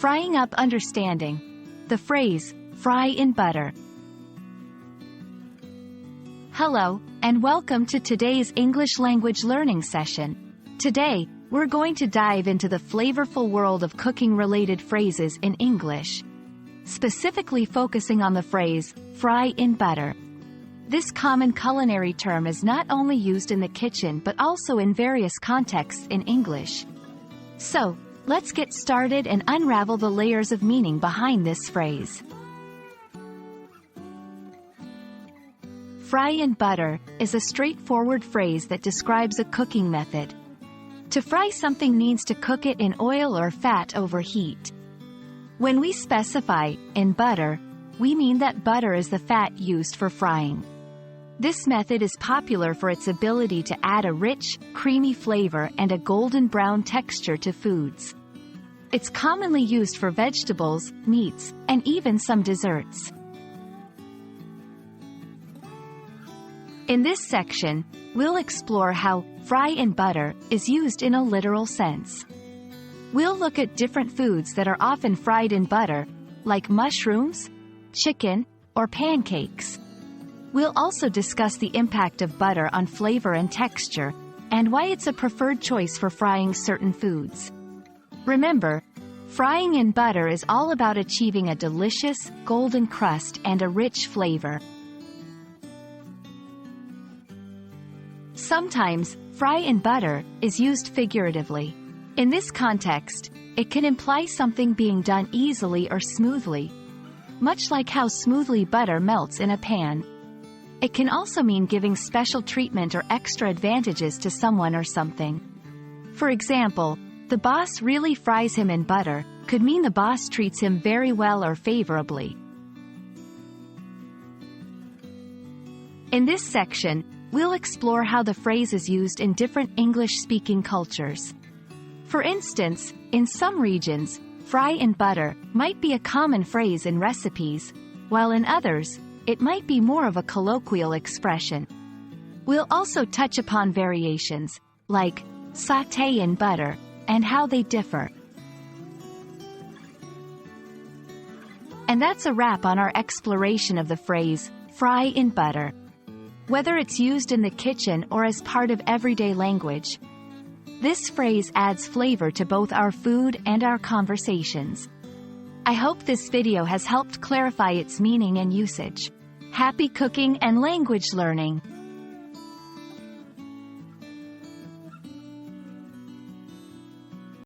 Frying up understanding. The phrase, fry in butter. Hello, and welcome to today's English language learning session. Today, we're going to dive into the flavorful world of cooking-related phrases in English, specifically focusing on the phrase, fry in butter. This common culinary term is not only used in the kitchen but also in various contexts in English. So, let's get started and unravel the layers of meaning behind this phrase. Fry in butter is a straightforward phrase that describes a cooking method. To fry something means to cook it in oil or fat over heat. When we specify in butter, we mean that butter is the fat used for frying. This method is popular for its ability to add a rich, creamy flavor and a golden brown texture to foods. It's commonly used for vegetables, meats, and even some desserts. In this section, we'll explore how fry in butter is used in a literal sense. We'll look at different foods that are often fried in butter, like mushrooms, chicken, or pancakes. We'll also discuss the impact of butter on flavor and texture, and why it's a preferred choice for frying certain foods. Remember, frying in butter is all about achieving a delicious, golden crust and a rich flavor. Sometimes, fry in butter is used figuratively. In this context, it can imply something being done easily or smoothly, much like how smoothly butter melts in a pan. It can also mean giving special treatment or extra advantages to someone or something. For example, the boss really fries him in butter could mean the boss treats him very well or favorably. In this section, we'll explore how the phrase is used in different English-speaking cultures. For instance, in some regions, fry in butter might be a common phrase in recipes, while in others, it might be more of a colloquial expression. We'll also touch upon variations, like sauté in butter, and how they differ. And that's a wrap on our exploration of the phrase, fry in butter. Whether it's used in the kitchen or as part of everyday language, this phrase adds flavor to both our food and our conversations. I hope this video has helped clarify its meaning and usage. Happy cooking and language learning!